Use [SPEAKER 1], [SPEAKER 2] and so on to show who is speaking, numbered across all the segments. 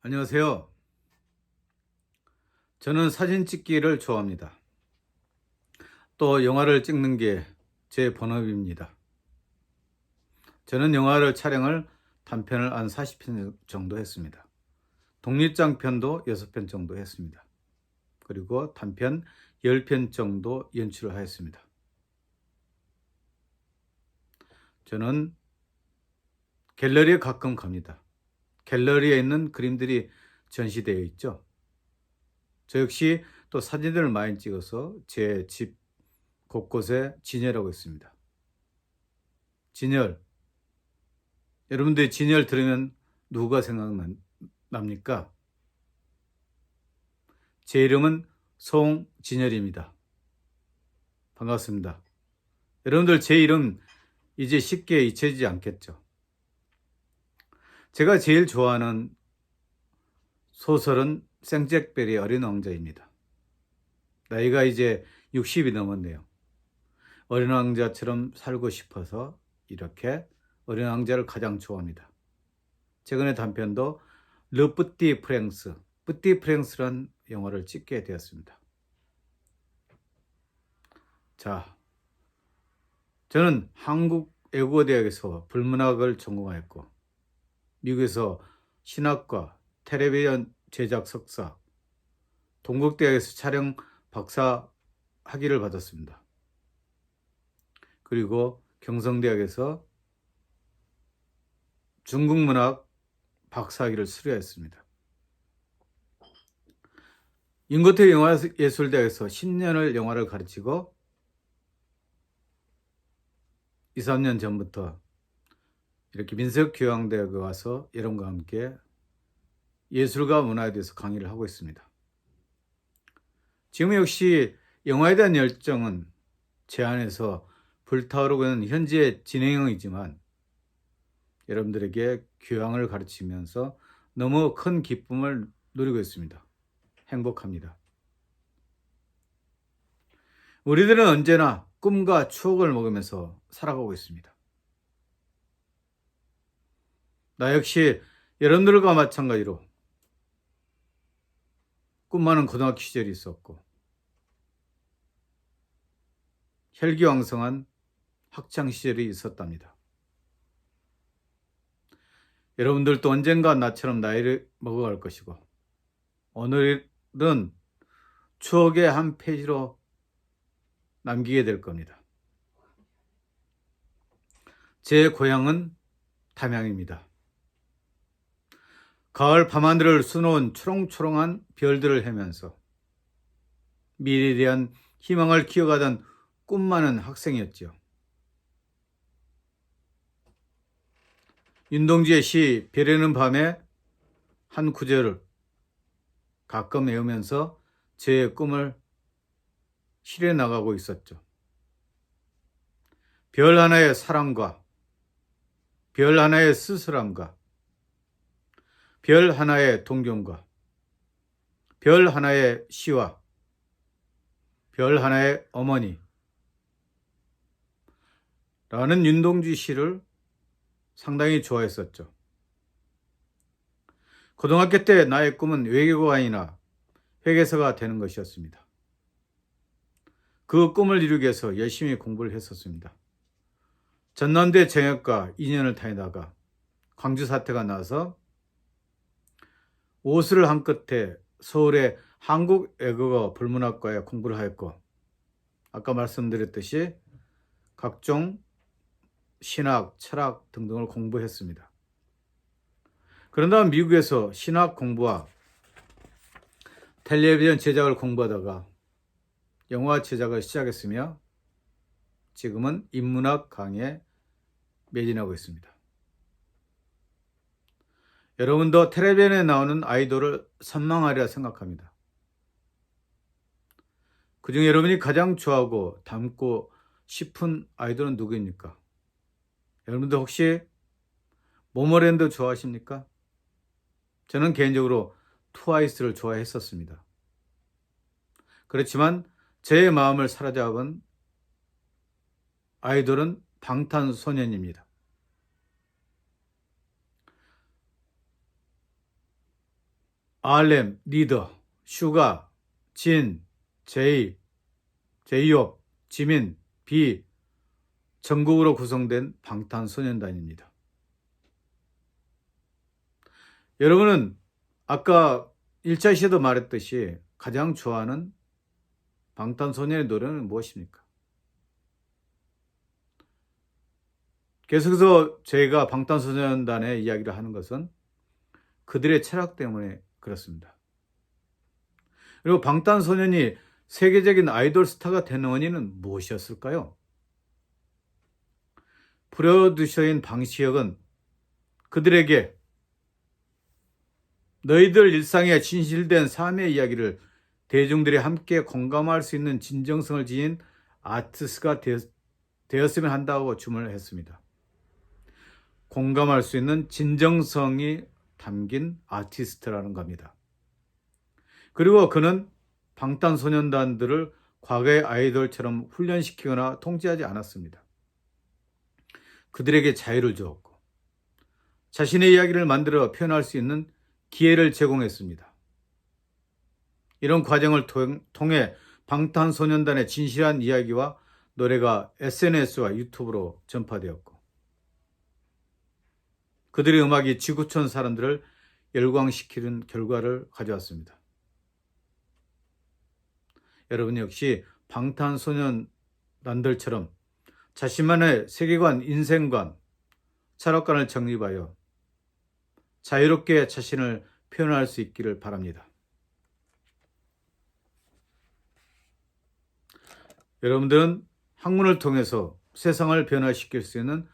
[SPEAKER 1] 안녕하세요. 저는 사진 찍기를 좋아합니다. 또 영화를 찍는 게 제 본업입니다. 저는 영화를 촬영을 단편을 한 40편 정도 했습니다. 독립장편도 6편 정도 했습니다. 그리고 단편 10편 정도 연출을 하였습니다. 저는 갤러리에 가끔 갑니다. 갤러리에 있는 그림들이 전시되어 있죠. 저 역시 또 사진들을 많이 찍어서 제 집 곳곳에 진열하고 있습니다. 진열. 여러분들이 진열 들으면 누가 생각납니까? 제 이름은 송진열입니다. 반갑습니다. 여러분들 제 이름 이제 쉽게 잊혀지지 않겠죠? 제가 제일 좋아하는 소설은 생잭베리의 어린 왕자입니다. 나이가 이제 60이 넘었네요. 어린 왕자처럼 살고 싶어서 이렇게 어린 왕자를 가장 좋아합니다. 최근에 단편도 르 뿌띠 프랑스, 뿌띠 프랑스란 영화를 찍게 되었습니다. 자, 저는 한국 외국어대학에서 불문학을 전공하였고 미국에서 신학과, 텔레비전 제작 석사, 동국대학에서 촬영 박사 학위를 받았습니다. 그리고 경성대학에서 중국문학 박사학위를 수료했습니다. 인고태 영화예술대학에서 10년을 영화를 가르치고 2, 3년 전부터 이렇게 민속교양대학에 와서 여러분과 함께 예술과 문화에 대해서 강의를 하고 있습니다. 지금 역시 영화에 대한 열정은 제 안에서 불타오르고 있는 현재 진행형이지만 여러분들에게 교양을 가르치면서 너무 큰 기쁨을 누리고 있습니다. 행복합니다. 우리들은 언제나 꿈과 추억을 먹으면서 살아가고 있습니다. 나 역시 여러분들과 마찬가지로 꿈 많은 고등학교 시절이 있었고 혈기왕성한 학창 시절이 있었답니다. 여러분들도 언젠가 나처럼 나이를 먹어갈 것이고 오늘은 추억의 한 페이지로 남기게 될 겁니다. 제 고향은 담양입니다. 가을 밤하늘을 수놓은 초롱초롱한 별들을 헤면서 미래에 대한 희망을 키워가던 꿈 많은 학생이었죠. 윤동주의 시 별에는 밤에 한 구절을 가끔 외우면서 제 꿈을 실해 나가고 있었죠. 별 하나의 사랑과 별 하나의 쓸쓸함과 별 하나의 동경과 별 하나의 시와 별 하나의 어머니 라는 윤동주 시를 상당히 좋아했었죠. 고등학교 때 나의 꿈은 외교관이나 회계사가 되는 것이었습니다. 그 꿈을 이루기 위해서 열심히 공부를 했었습니다. 전남대 정형과 2년을 다니다가 광주 사태가 나서 오수를 한 끝에 서울의 한국외국어 불문학과에 공부를 하였고 아까 말씀드렸듯이 각종 신학, 철학 등등을 공부했습니다. 그런 다음 미국에서 신학 공부와 텔레비전 제작을 공부하다가 영화 제작을 시작했으며 지금은 인문학 강의에 매진하고 있습니다. 여러분도 텔레비전에 나오는 아이돌을 선망하리라 생각합니다. 그중 여러분이 가장 좋아하고 닮고 싶은 아이돌은 누구입니까? 여러분들 혹시 모모랜드 좋아하십니까? 저는 개인적으로 트와이스를 좋아했었습니다. 그렇지만 제 마음을 사로잡은 아이돌은 방탄소년입니다. RM, 리더, 슈가, 진, 제이, 제이홉, 지민, 비, 전국으로 구성된 방탄소년단입니다. 여러분은 아까 1차 시에도 말했듯이 가장 좋아하는 방탄소년의 노래는 무엇입니까? 계속해서 제가 방탄소년단의 이야기를 하는 것은 그들의 철학 때문에 그렇습니다. 그리고 방탄소년이 세계적인 아이돌 스타가 된 원인은 무엇이었을까요? 프로듀서인 방시혁은 그들에게 너희들 일상에 진실된 삶의 이야기를 대중들이 함께 공감할 수 있는 진정성을 지닌 아티스트가 되었으면 한다고 주문을 했습니다. 공감할 수 있는 진정성이 담긴 아티스트라는 겁니다. 그리고 그는 방탄소년단들을 과거의 아이돌처럼 훈련시키거나 통제하지 않았습니다. 그들에게 자유를 주었고 자신의 이야기를 만들어 표현할 수 있는 기회를 제공했습니다. 이런 과정을 통해 방탄소년단의 진실한 이야기와 노래가 SNS와 유튜브로 전파되었고 그들의 음악이 지구촌 사람들을 열광시키는 결과를 가져왔습니다. 여러분 역시 방탄소년단들처럼 자신만의 세계관, 인생관, 철학관을 정립하여 자유롭게 자신을 표현할 수 있기를 바랍니다. 여러분들은 학문을 통해서 세상을 변화시킬 수 있는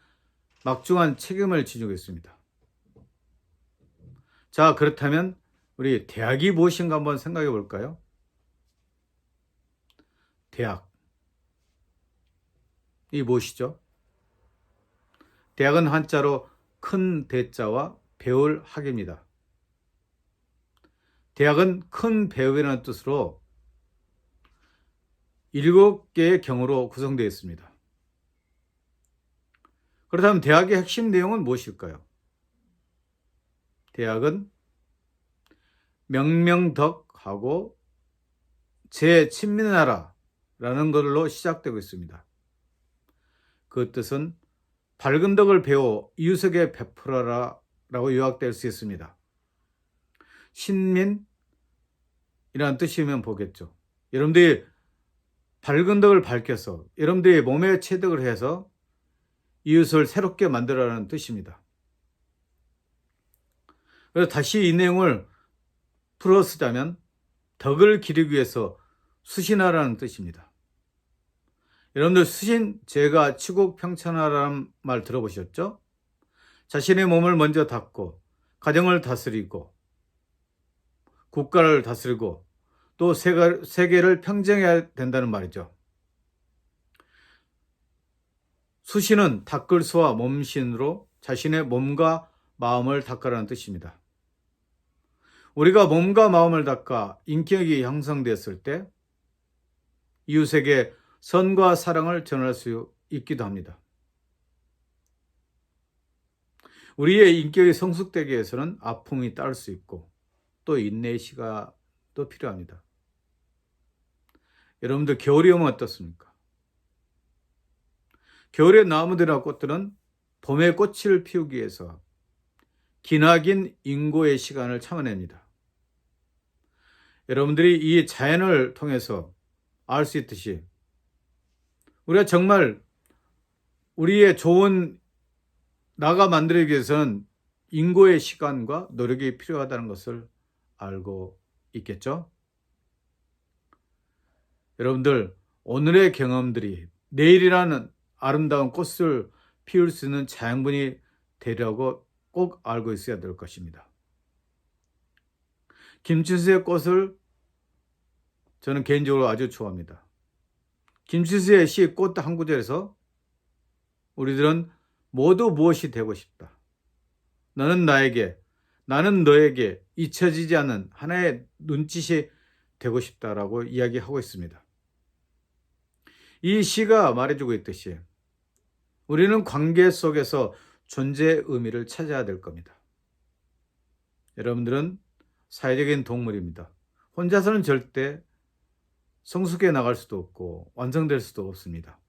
[SPEAKER 1] 막중한 책임을 지니고 있습니다. 자, 그렇다면 우리 대학이 무엇인가 한번 생각해 볼까요? 대학. 이 무엇이죠? 대학은 한자로 큰 대자와 배울 학입니다. 대학은 큰 배움이라는 뜻으로 7개의 경으로 구성되어 있습니다. 그렇다면 대학의 핵심 내용은 무엇일까요? 대학은 명명덕하고 제친민하라라는 걸로 시작되고 있습니다. 그 뜻은 밝은 덕을 배워 이웃에게 베풀어라 라고 요약될 수 있습니다. 신민이라는 뜻이면 보겠죠. 여러분들이 밝은 덕을 밝혀서 여러분들이 몸에 체득을 해서 이웃을 새롭게 만들어라는 뜻입니다. 그래서 다시 이 내용을 풀어 쓰자면 덕을 기르기 위해서 수신하라는 뜻입니다. 여러분들 수신, 제가 치국평천하라는 말 들어보셨죠? 자신의 몸을 먼저 닦고 가정을 다스리고 국가를 다스리고 또 세계를 평정해야 된다는 말이죠. 수신은 닦을 수와 몸신으로 자신의 몸과 마음을 닦으라는 뜻입니다. 우리가 몸과 마음을 닦아 인격이 형성되었을 때 이웃에게 선과 사랑을 전할 수 있기도 합니다. 우리의 인격이 성숙되기 위해서는 아픔이 따를 수 있고 또 인내의 시간도 필요합니다. 여러분들 겨울이 오면 어떻습니까? 겨울의 나무들이나 꽃들은 봄의 꽃을 피우기 위해서 기나긴 인고의 시간을 참아냅니다. 여러분들이 이 자연을 통해서 알 수 있듯이 우리가 정말 우리의 좋은 나가 만들기 위해서는 인고의 시간과 노력이 필요하다는 것을 알고 있겠죠? 여러분들 오늘의 경험들이 내일이라는 아름다운 꽃을 피울 수 있는 자양분이 되려고 꼭 알고 있어야 될 것입니다. 김치수의 꽃을 저는 개인적으로 아주 좋아합니다. 김치수의 시 꽃 한 구절에서 우리들은 모두 무엇이 되고 싶다. 너는 나에게, 나는 너에게 잊혀지지 않는 하나의 눈짓이 되고 싶다라고 이야기하고 있습니다. 이 시가 말해주고 있듯이 우리는 관계 속에서 존재의 의미를 찾아야 될 겁니다. 여러분들은 사회적인 동물입니다. 혼자서는 절대 성숙해 나갈 수도 없고 완성될 수도 없습니다.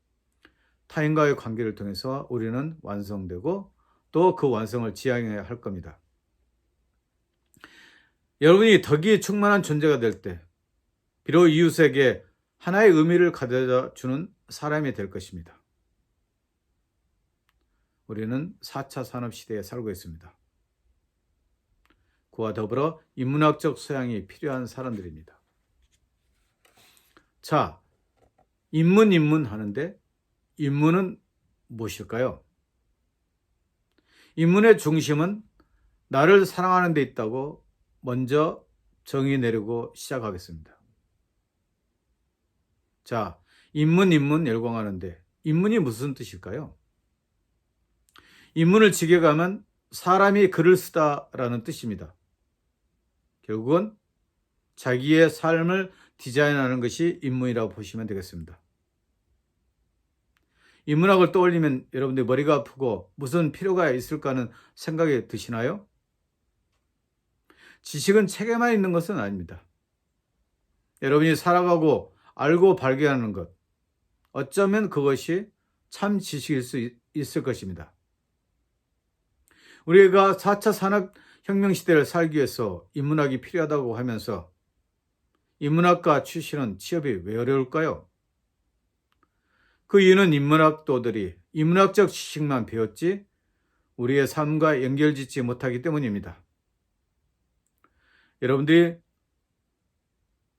[SPEAKER 1] 타인과의 관계를 통해서 우리는 완성되고 또 그 완성을 지향해야 할 겁니다. 여러분이 덕이 충만한 존재가 될 때 비록 이웃에게 하나의 의미를 가져다 주는 사람이 될 것입니다. 우리는 4차 산업시대에 살고 있습니다. 그와 더불어 인문학적 소양이 필요한 사람들입니다. 자, 인문 하는데 인문은 무엇일까요? 인문의 중심은 나를 사랑하는 데 있다고 먼저 정의 내리고 시작하겠습니다. 자, 인문 열광하는데 인문이 무슨 뜻일까요? 인문을 직역하면 사람이 글을 쓰다라는 뜻입니다. 결국은 자기의 삶을 디자인하는 것이 인문이라고 보시면 되겠습니다. 인문학을 떠올리면 여러분들 머리가 아프고 무슨 필요가 있을까 하는 생각이 드시나요? 지식은 책에만 있는 것은 아닙니다. 여러분이 살아가고 알고 발견하는 것, 어쩌면 그것이 참 지식일 수 있을 것입니다. 우리가 4차 산업혁명 시대를 살기 위해서 인문학이 필요하다고 하면서 인문학과 출신은 취업이 왜 어려울까요? 그 이유는 인문학도들이 인문학적 지식만 배웠지 우리의 삶과 연결짓지 못하기 때문입니다. 여러분들이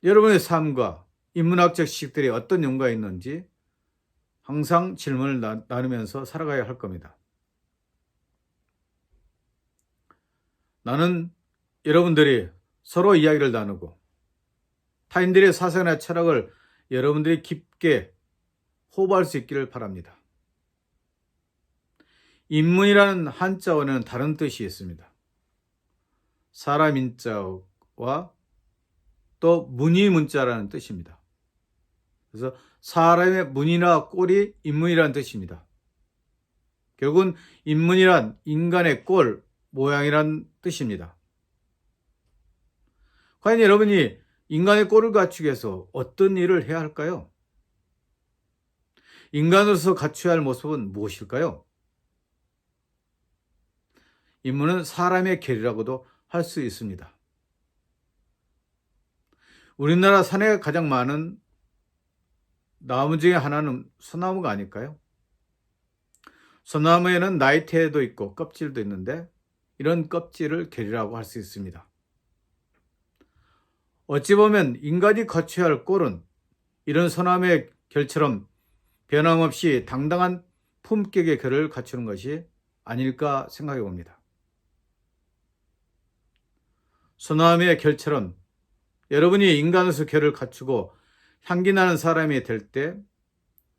[SPEAKER 1] 여러분의 삶과 인문학적 지식들이 어떤 연관이 있는지 항상 질문을 나누면서 살아가야 할 겁니다. 나는 여러분들이 서로 이야기를 나누고 타인들의 사상이나 철학을 여러분들이 깊게 호흡할 수 있기를 바랍니다. 인문이라는 한자어는 다른 뜻이 있습니다. 사람 인자와 또 문이 문자라는 뜻입니다. 그래서 사람의 문이나 꼴이 인문이라는 뜻입니다. 결국은 인문이란 인간의 꼴, 모양이란 뜻입니다. 과연 여러분이 인간의 꼴을 갖추기 위해서 어떤 일을 해야 할까요? 인간으로서 갖춰야 할 모습은 무엇일까요? 인문은 사람의 결이라고도 할 수 있습니다. 우리나라 산에 가장 많은 나무 중에 하나는 소나무가 아닐까요? 소나무에는 나이테도 있고 껍질도 있는데 이런 껍질을 결이라고 할 수 있습니다. 어찌 보면 인간이 갖춰야 할 꼴은 이런 소나무의 결처럼 변함없이 당당한 품격의 결을 갖추는 것이 아닐까 생각해 봅니다. 소나무의 결처럼 여러분이 인간으로서 결을 갖추고 향기 나는 사람이 될 때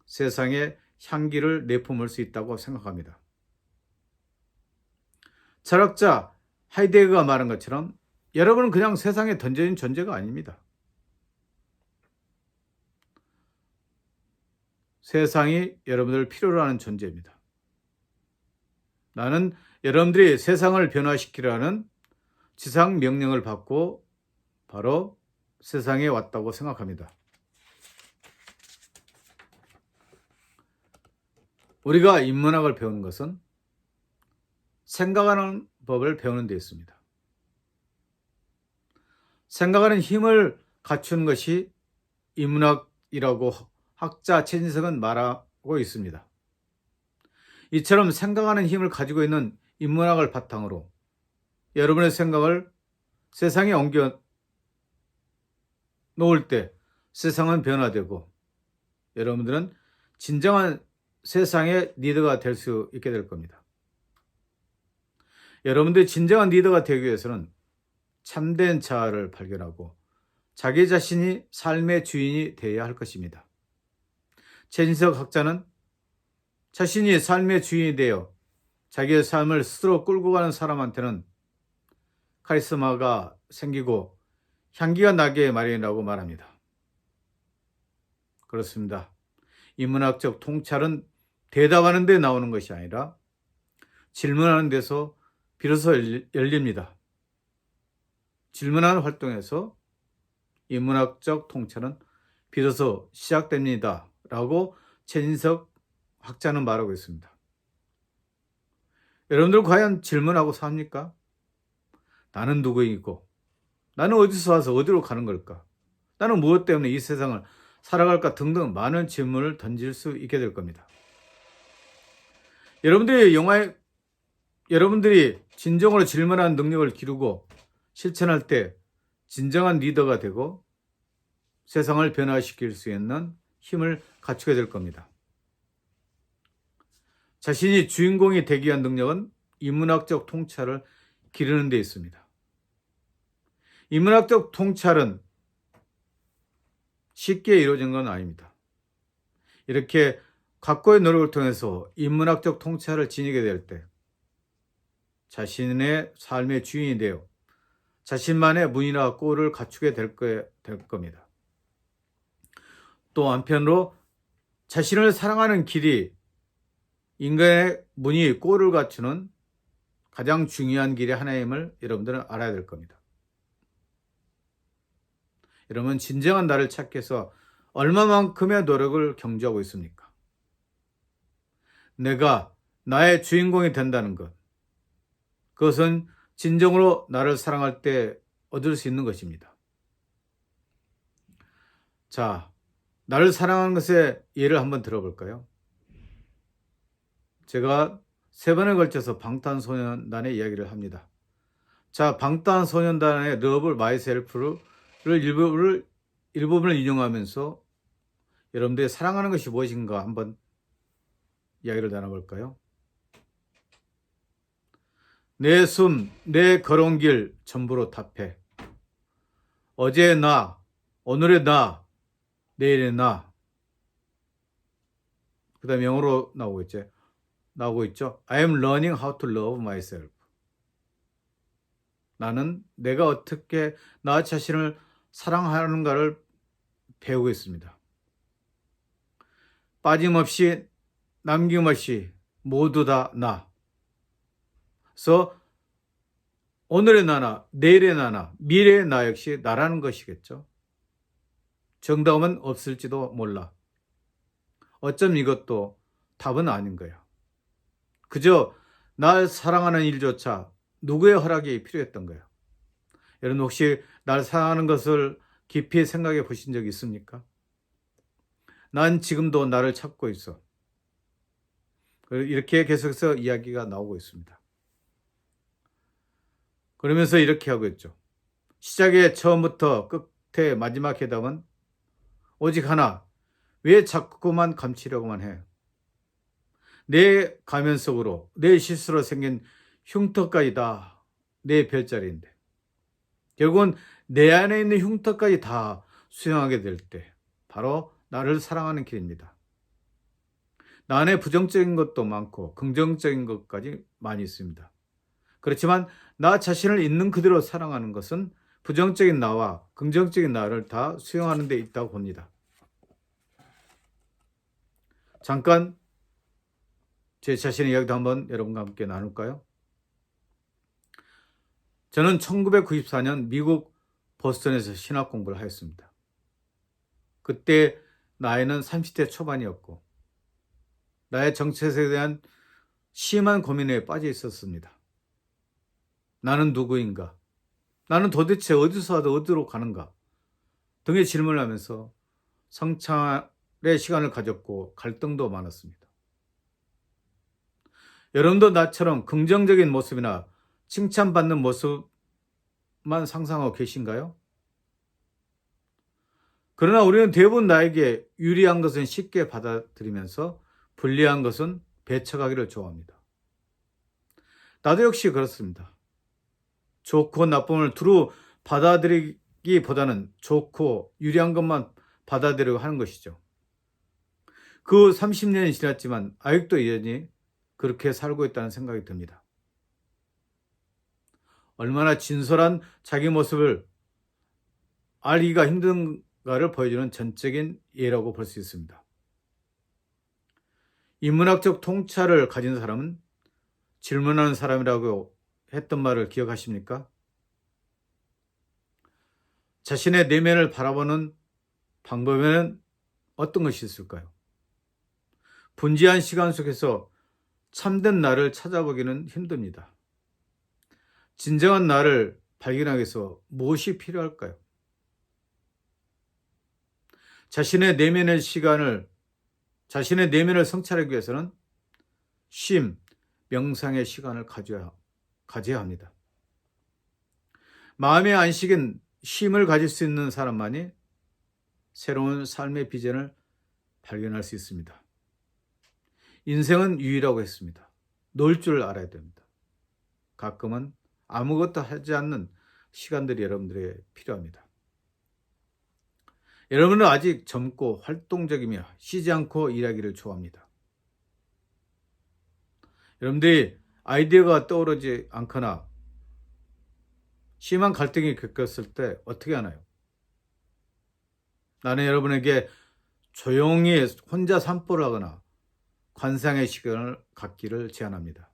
[SPEAKER 1] 세상에 향기를 내뿜을 수 있다고 생각합니다. 철학자 하이데거가 말한 것처럼 여러분은 그냥 세상에 던져진 존재가 아닙니다. 세상이 여러분들을 필요로 하는 존재입니다. 나는 여러분들이 세상을 변화시키려는 지상 명령을 받고 바로 세상에 왔다고 생각합니다. 우리가 인문학을 배우는 것은 생각하는 법을 배우는 데 있습니다. 생각하는 힘을 갖추는 것이 인문학이라고 학자 최진석은 말하고 있습니다. 이처럼 생각하는 힘을 가지고 있는 인문학을 바탕으로 여러분의 생각을 세상에 옮겨 놓을 때 세상은 변화되고 여러분들은 진정한 세상의 리더가 될 수 있게 될 겁니다. 여러분들이 진정한 리더가 되기 위해서는 참된 자아를 발견하고 자기 자신이 삶의 주인이 되어야 할 것입니다. 최진석 학자는 자신이 삶의 주인이 되어 자기의 삶을 스스로 끌고 가는 사람한테는 카리스마가 생기고 향기가 나게 마련이라고 말합니다. 그렇습니다. 인문학적 통찰은 대답하는 데 나오는 것이 아니라 질문하는 데서 비로소 열립니다. 질문하는 활동에서 인문학적 통찰은 비로소 시작됩니다. 라고 최진석 학자는 말하고 있습니다. 여러분들 과연 질문하고 삽니까? 나는 누구이고, 나는 어디서 와서 어디로 가는 걸까? 나는 무엇 때문에 이 세상을 살아갈까? 등등 많은 질문을 던질 수 있게 될 겁니다. 여러분들이 진정으로 질문하는 능력을 기르고 실천할 때 진정한 리더가 되고 세상을 변화시킬 수 있는 힘을 갖추게 될 겁니다. 자신이 주인공이 되기 위한 능력은 인문학적 통찰을 기르는 데 있습니다. 인문학적 통찰은 쉽게 이루어진 건 아닙니다. 이렇게 각고의 노력을 통해서 인문학적 통찰을 지니게 될 때 자신의 삶의 주인이 되어 자신만의 문이나 꼴을 갖추게 될 겁니다. 또 한편으로 자신을 사랑하는 길이 인간의 문이 꼴을 갖추는 가장 중요한 길의 하나임을 여러분들은 알아야 될 겁니다. 여러분, 진정한 나를 찾기 위해서 얼마만큼의 노력을 경주하고 있습니까? 내가 나의 주인공이 된다는 것, 그것은 진정으로 나를 사랑할 때 얻을 수 있는 것입니다. 자, 나를 사랑하는 것의 예를 한번 들어볼까요? 제가 3번에 걸쳐서 방탄소년단의 이야기를 합니다. 자, 방탄소년단의 Love Myself를 일부분을 인용하면서 여러분들이 사랑하는 것이 무엇인가 한번 이야기를 나눠볼까요? 내 숨, 내 걸어온 길 전부로 답해. 어제의 나, 오늘의 나, 내일의 나. 그 다음에 영어로 나오고 있죠. I am learning how to love myself. 나는 내가 어떻게 나 자신을 사랑하는가를 배우고 있습니다. 빠짐없이 남김없이 모두 다 나. 그래서 오늘의 나나 내일의 나나 미래의 나 역시 나라는 것이겠죠. 정답은 없을지도 몰라. 어쩜 이것도 답은 아닌 거야. 그저 날 사랑하는 일조차 누구의 허락이 필요했던 거야. 여러분 혹시 날 사랑하는 것을 깊이 생각해 보신 적 있습니까? 난 지금도 나를 찾고 있어. 이렇게 계속해서 이야기가 나오고 있습니다. 그러면서 이렇게 하고 있죠. 시작의 처음부터 끝의 마지막 해답은 오직 하나. 왜 자꾸만 감추려고만 해? 내 가면 속으로 내 실수로 생긴 흉터까지 다 내 별자리인데 결국은 내 안에 있는 흉터까지 다 수용하게 될 때 바로 나를 사랑하는 길입니다. 나 안에 부정적인 것도 많고 긍정적인 것까지 많이 있습니다. 그렇지만 나 자신을 있는 그대로 사랑하는 것은 부정적인 나와 긍정적인 나를 다 수용하는 데 있다고 봅니다. 잠깐 제 자신의 이야기도 한번 여러분과 함께 나눌까요? 저는 1994년 미국 보스턴에서 신학 공부를 하였습니다. 그때 나이는 30대 초반이었고 나의 정체성에 대한 심한 고민에 빠져 있었습니다. 나는 누구인가? 나는 도대체 어디서 와도 어디로 가는가? 등의 질문을 하면서 성찰의 시간을 가졌고 갈등도 많았습니다. 여러분도 나처럼 긍정적인 모습이나 칭찬받는 모습만 상상하고 계신가요? 그러나 우리는 대부분 나에게 유리한 것은 쉽게 받아들이면서 불리한 것은 배척하기를 좋아합니다. 나도 역시 그렇습니다. 좋고 나쁨을 두루 받아들이기보다는 좋고 유리한 것만 받아들이려고 하는 것이죠. 그 30년이 지났지만 아직도 여전히 그렇게 살고 있다는 생각이 듭니다. 얼마나 진솔한 자기 모습을 알기가 힘든가를 보여주는 전적인 예라고 볼 수 있습니다. 인문학적 통찰을 가진 사람은 질문하는 사람이라고 했던 말을 기억하십니까? 자신의 내면을 바라보는 방법에는 어떤 것이 있을까요? 분주한 시간 속에서 참된 나를 찾아보기는 힘듭니다. 진정한 나를 발견하기 위해서 무엇이 필요할까요? 자신의 내면의 자신의 내면을 성찰하기 위해서는 쉼, 명상의 시간을 가져야 합니다. 마음의 안식인 쉼을 가질 수 있는 사람만이 새로운 삶의 비전을 발견할 수 있습니다. 인생은 유일하고 했습니다. 놀 줄 알아야 됩니다. 가끔은 아무것도 하지 않는 시간들이 여러분들에게 필요합니다. 여러분은 아직 젊고 활동적이며 쉬지 않고 일하기를 좋아합니다. 여러분들이 아이디어가 떠오르지 않거나 심한 갈등이 겪었을 때 어떻게 하나요? 나는 여러분에게 조용히 혼자 산보를 하거나 관상의 시간을 갖기를 제안합니다.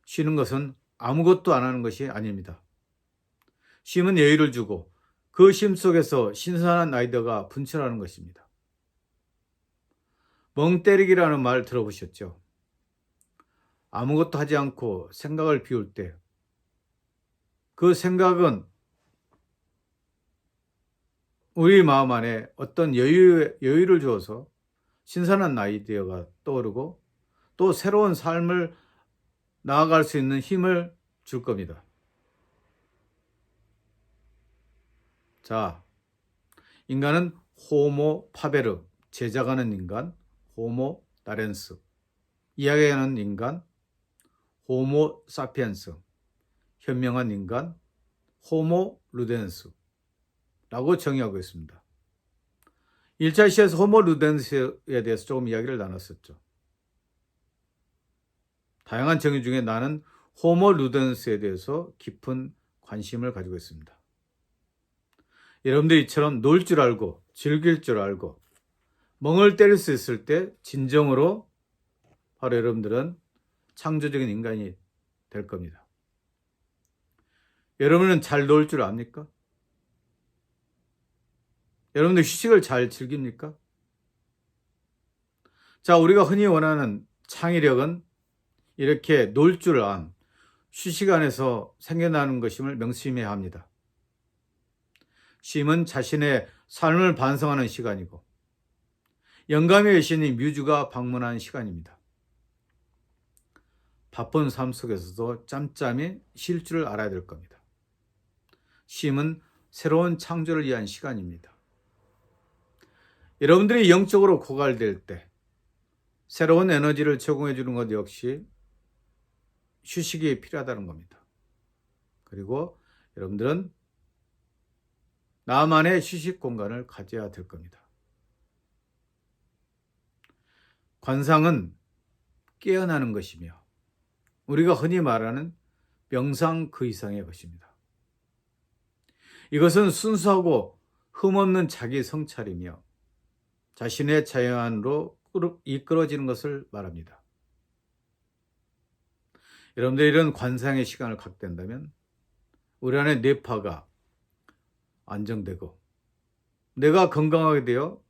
[SPEAKER 1] 쉬는 것은 아무것도 안 하는 것이 아닙니다. 쉼은 여유를 주고 그 쉼 속에서 신선한 아이디어가 분출하는 것입니다. 멍 때리기라는 말 들어보셨죠? 아무것도 하지 않고 생각을 비울 때 그 생각은 우리 마음 안에 어떤 여유를 주어서 신선한 아이디어가 떠오르고 또 새로운 삶을 나아갈 수 있는 힘을 줄 겁니다. 자, 인간은 호모 파베르, 제작하는 인간, 호모 나렌스, 이야기하는 인간, 호모 사피엔스, 현명한 인간, 호모 루덴스라고 정의하고 있습니다. 1차 시에서 호모 루덴스에 대해서 조금 이야기를 나눴었죠. 다양한 정의 중에 나는 호모 루덴스에 대해서 깊은 관심을 가지고 있습니다. 여러분들이 이처럼 놀 줄 알고 즐길 줄 알고 멍을 때릴 수 있을 때 진정으로 바로 여러분들은 창조적인 인간이 될 겁니다. 여러분은 잘 놀 줄 압니까? 여러분들 휴식을 잘 즐깁니까? 자, 우리가 흔히 원하는 창의력은 이렇게 놀 줄 안, 휴식 안에서 생겨나는 것임을 명심해야 합니다. 쉼은 자신의 삶을 반성하는 시간이고 영감의 여신인 뮤즈가 방문한 시간입니다. 바쁜 삶 속에서도 짬짬이 쉴 줄 알아야 될 겁니다. 쉼은 새로운 창조를 위한 시간입니다. 여러분들이 영적으로 고갈될 때 새로운 에너지를 제공해 주는 것 역시 휴식이 필요하다는 겁니다. 그리고 여러분들은 나만의 휴식 공간을 가져야 될 겁니다. 관상은 깨어나는 것이며 우리가 흔히 말하는 명상 그 이상의 것입니다. 이것은 순수하고 흠없는 자기 성찰이며 자신의 자연으로 이끌어지는 것을 말합니다. 여러분들 이런 관상의 시간을 갖게 된다면 우리 안에 뇌파가 안정되고 내가 건강하게 되어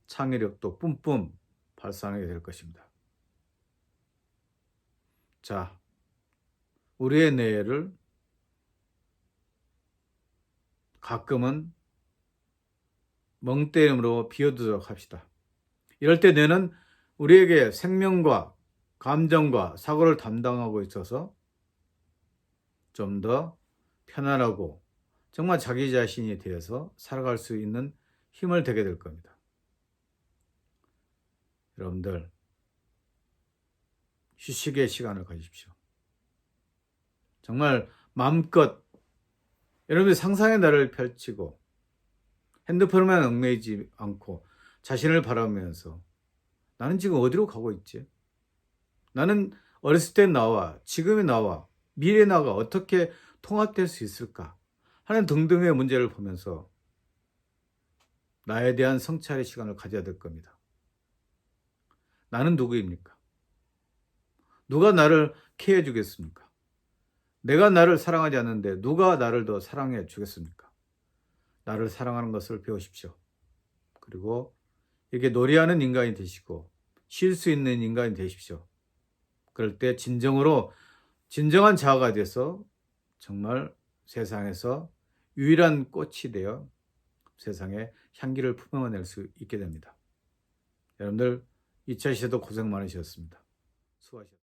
[SPEAKER 1] 창의력도 뿜뿜 발산하게 될 것입니다. 자, 우리의 뇌를 가끔은 멍때림으로 비워두도록 합시다. 이럴 때 뇌는 우리에게 생명과 감정과 사고를 담당하고 있어서 좀 더 편안하고 정말 자기 자신이 되어서 살아갈 수 있는 힘을 되게 될 겁니다. 여러분들 휴식의 시간을 가지십시오. 정말 마음껏 여러분들 상상의 나를 펼치고 핸드폰에만 얽매이지 않고 자신을 바라보면서 나는 지금 어디로 가고 있지? 나는 어렸을 때 나와 지금의 나와 미래 나가 어떻게 통합될 수 있을까? 하는 등등의 문제를 보면서 나에 대한 성찰의 시간을 가져야 될 겁니다. 나는 누구입니까? 누가 나를 케어해 주겠습니까? 내가 나를 사랑하지 않는데 누가 나를 더 사랑해 주겠습니까? 나를 사랑하는 것을 배우십시오. 그리고 이렇게 노래하는 인간이 되시고 쉴 수 있는 인간이 되십시오. 그럴 때 진정한 자아가 돼서 정말 세상에서 유일한 꽃이 되어 세상에 향기를 품어낼 수 있게 됩니다. 여러분들 2차 시대도 고생 많으셨습니다. 수고하셨습니다.